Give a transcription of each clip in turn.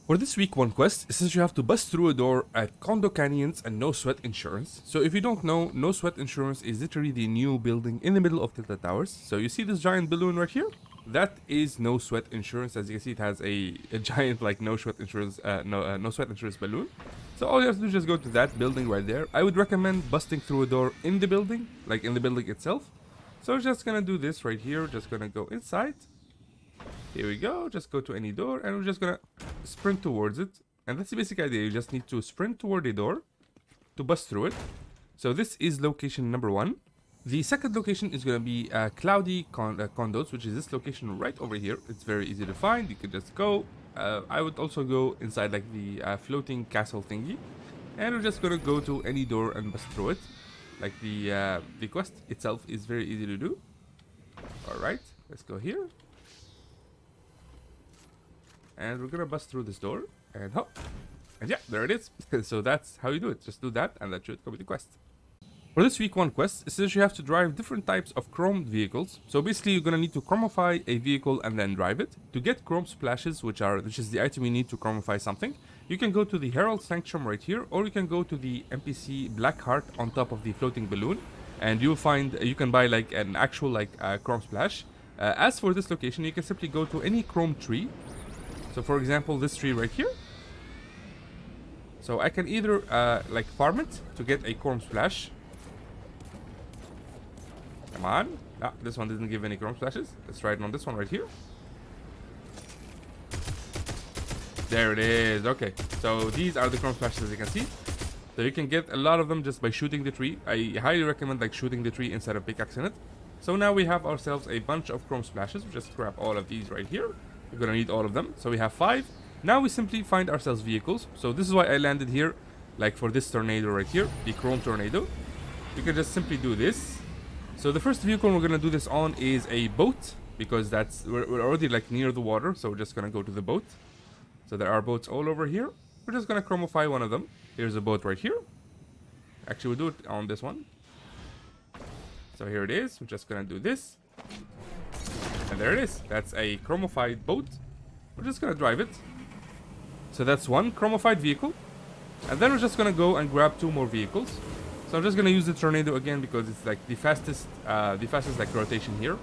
For this week 1 quest, it says you have to bust through a door at Condo Canyons and No Sweat Insurance. So if you don't know, No Sweat Insurance is literally the new building in the middle of Tilted Towers. So you see this giant balloon right here? That is No Sweat Insurance. As you can see, it has a giant like No Sweat Insurance balloon. So all you have to do is just go to that building right there. I would recommend busting through a door in the building, like in the building itself. So we're just gonna do this right here. Just gonna go inside. Here we go, just go to any door and we're just gonna sprint towards it. And that's the basic idea, you just need to sprint toward the door to bust through it. So this is location number 1. The second location is gonna be Cloudy Condos, which is this location right over here. It's very easy to find, you can just go. I would also go inside like the floating castle thingy. And we're just gonna go to any door and bust through it. Like the quest itself is very easy to do. Alright, let's go here. And we're gonna bust through this door and hop. And yeah, there it is. So that's how you do it. Just do that and that should complete the quest. For this week 1 quest, it says you have to drive different types of chromed vehicles. So basically you're gonna need to chromify a vehicle and then drive it. To get chrome splashes, which is the item you need to chromify something, you can go to the Herald Sanctum right here, or you can go to the NPC Black Heart on top of the floating balloon. And you'll find, you can buy like an actual like chrome splash. As for this location, you can simply go to any chrome tree. So for example, this tree right here. So I can either like farm it to get a chrome splash. Come on. Ah, this one didn't give any chrome splashes. Let's try it on this one right here. There it is. Okay. So these are the chrome splashes, as you can see. So you can get a lot of them just by shooting the tree. I highly recommend like shooting the tree instead of pickaxing it. So now we have ourselves a bunch of chrome splashes. We'll just grab all of these right here. We're gonna need all of them. So we have 5. Now we simply find ourselves vehicles. So this is why I landed here, like for this tornado right here, the chrome tornado. You can just simply do this. So the first vehicle we're gonna do this on is a boat, because we're already like near the water. So we're just gonna go to the boat. So there are boats all over here. We're just gonna chromify one of them. Here's a boat right here. Actually, we'll do it on this one. So here it is. We're just gonna do this. And there it is. That's a chromified boat. We're just gonna drive it. So that's one chromified vehicle. And then we're just gonna go and grab 2 more vehicles. So I'm just gonna use the tornado again because it's like the fastest like rotation here.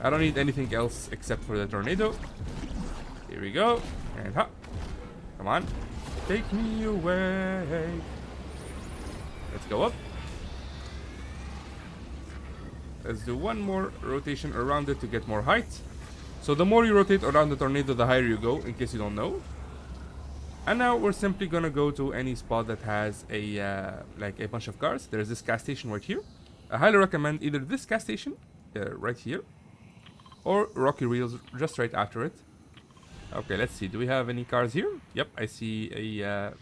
I don't need anything else except for the tornado. Here we go. And ha! Come on. Take me away. Let's go up. Let's do one more rotation around it to get more height. So the more you rotate around the tornado, the higher you go, in case you don't know. And now we're simply gonna go to any spot that has like a bunch of cars. There's this gas station right here. I highly recommend either this gas station right here, or Rocky Reels just right after it. Okay, let's see. Do we have any cars here? Yep, I see a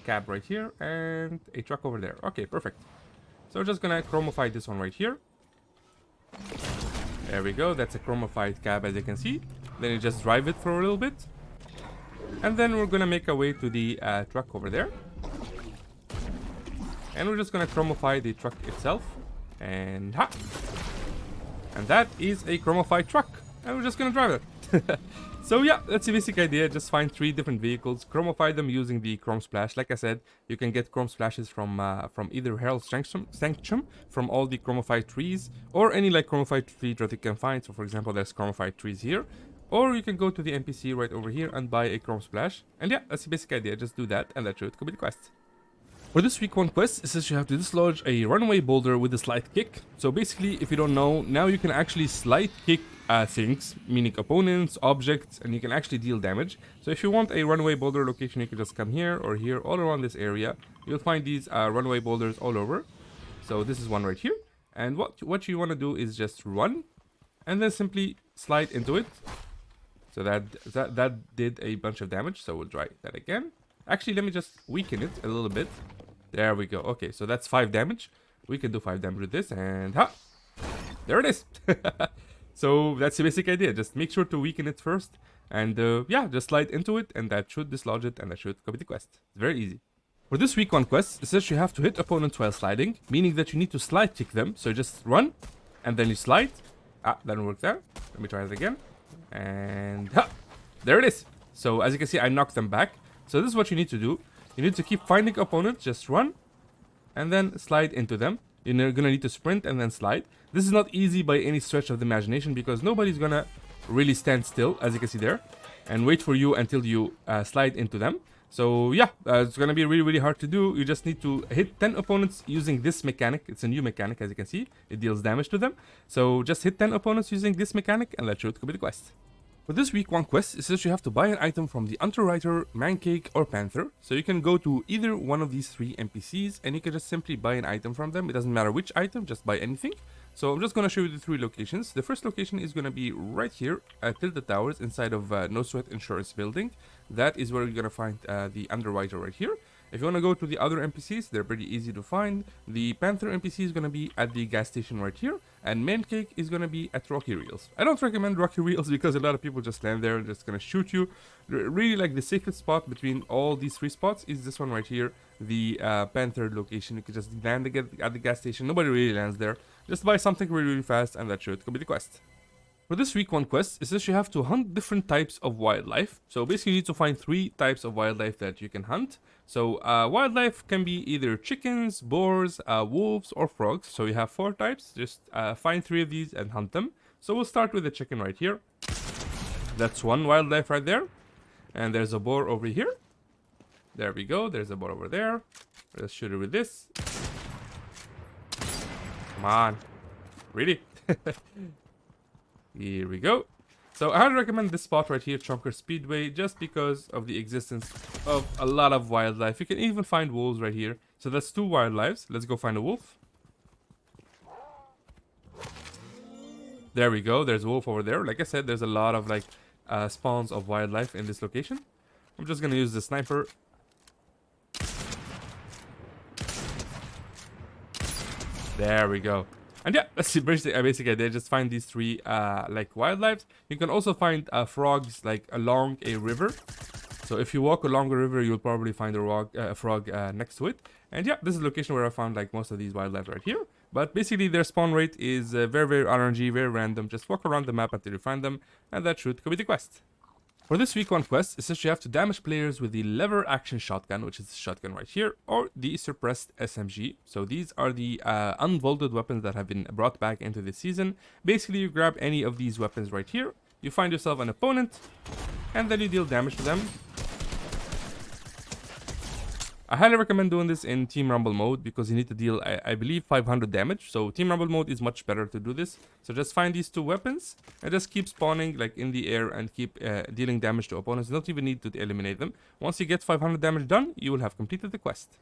cab right here and a truck over there. Okay, perfect. So we're just gonna chromify this one right here. There we go. That's a chromified cab, as you can see. Then you just drive it for a little bit. And then we're gonna make our way to the truck over there. And we're just gonna chromify the truck itself. And ha! And that is a chromified truck. And we're just gonna drive it. So yeah, that's the basic idea. Just find 3 different vehicles, chromify them using the chrome splash. Like I said, you can get chrome splashes from either Herald Sanctum, from all the chromified trees, or any like chromified tree that you can find. So for example, there's chromified trees here. Or you can go to the NPC right over here and buy a chrome splash. And yeah, that's the basic idea. Just do that and that should complete the quest. For this week 1 quest, it says you have to dislodge a runaway boulder with a slide kick. So basically, if you don't know, now you can actually slide kick things, meaning opponents, objects, and you can actually deal damage. So if you want a runaway boulder location, you can just come here or here, all around this area. You'll find these runaway boulders all over. So this is one right here. And what you want to do is just run, and then simply slide into it. So that did a bunch of damage. So we'll try that again. Actually, let me just weaken it a little bit. There we go. Okay, so that's 5 damage. We can do 5 damage with this, and ha! There it is! So that's the basic idea. Just make sure to weaken it first, and yeah, just slide into it, and that should dislodge it, and that should complete the quest. It's very easy. For this week 1 quest, it says you have to hit opponents while sliding, meaning that you need to slide kick them. So just run, and then you slide. Ah, that didn't work there. Let me try it again. And ha! there it is. So as you can see, I knocked them back. So this is what you need to do. You need to keep finding opponents, just run, and then slide into them. You're gonna need to sprint and then slide. This is not easy by any stretch of the imagination because nobody's gonna really stand still, as you can see there, and wait for you until you slide into them. So yeah, it's gonna be really hard to do. You just need to hit 10 opponents using this mechanic. It's a new mechanic, as you can see. It deals damage to them. So just hit 10 opponents using this mechanic, and that should complete the quest. For this week 1 quest, it says you have to buy an item from the Underwriter, Mancake, or Panther. So you can go to either one of these 3 NPCs and you can just simply buy an item from them. It doesn't matter which item, just buy anything. So I'm just going to show you the 3 locations. The first location is going to be right here at Tilted Towers inside of No Sweat Insurance Building. That is where you're going to find the Underwriter right here. If you want to go to the other NPCs, they're pretty easy to find. The Panther NPC is going to be at the gas station right here, and Mancake is going to be at Rocky Reels. I don't recommend Rocky Reels because a lot of people just land there and just going to shoot you. Really, like, the safest spot between all these 3 spots is this one right here, the Panther location. You can just land at the gas station. Nobody really lands there. Just buy something really fast, and that should complete the quest. For this week 1 quest, it says you have to hunt different types of wildlife. So basically you need to find 3 types of wildlife that you can hunt. So wildlife can be either chickens, boars, wolves, or frogs. So you have 4 types. Just find 3 of these and hunt them. So we'll start with the chicken right here. That's one wildlife right there. And there's a boar over here. There we go. There's a boar over there. Let's shoot it with this. Come on. Really? Here we go. So I highly recommend this spot right here, Chunker Speedway, just because of the existence of a lot of wildlife. You can even find wolves right here. So that's 2 wildlives. Let's go find a wolf. There we go. There's a wolf over there. Like I said, there's a lot of like spawns of wildlife in this location. I'm just gonna use the sniper. There we go. And yeah, that's the basic idea. Just find these 3 like wildlife. You can also find frogs like along a river. So if you walk along a river, you'll probably find a frog next to it. And yeah, this is the location where I found like most of these wildlife right here. But basically their spawn rate is very RNG, very random. Just walk around the map until you find them, and that should complete the quest. For this week 1 quest, it says you have to damage players with the lever action shotgun, which is the shotgun right here, or the suppressed SMG. So these are the unvaulted weapons that have been brought back into this season. Basically, you grab any of these weapons right here, you find yourself an opponent, and then you deal damage to them. I highly recommend doing this in Team Rumble mode because you need to deal, I believe, 500 damage. So Team Rumble mode is much better to do this. So just find these 2 weapons and just keep spawning like in the air and keep dealing damage to opponents. You don't even need to eliminate them. Once you get 500 damage done, you will have completed the quest.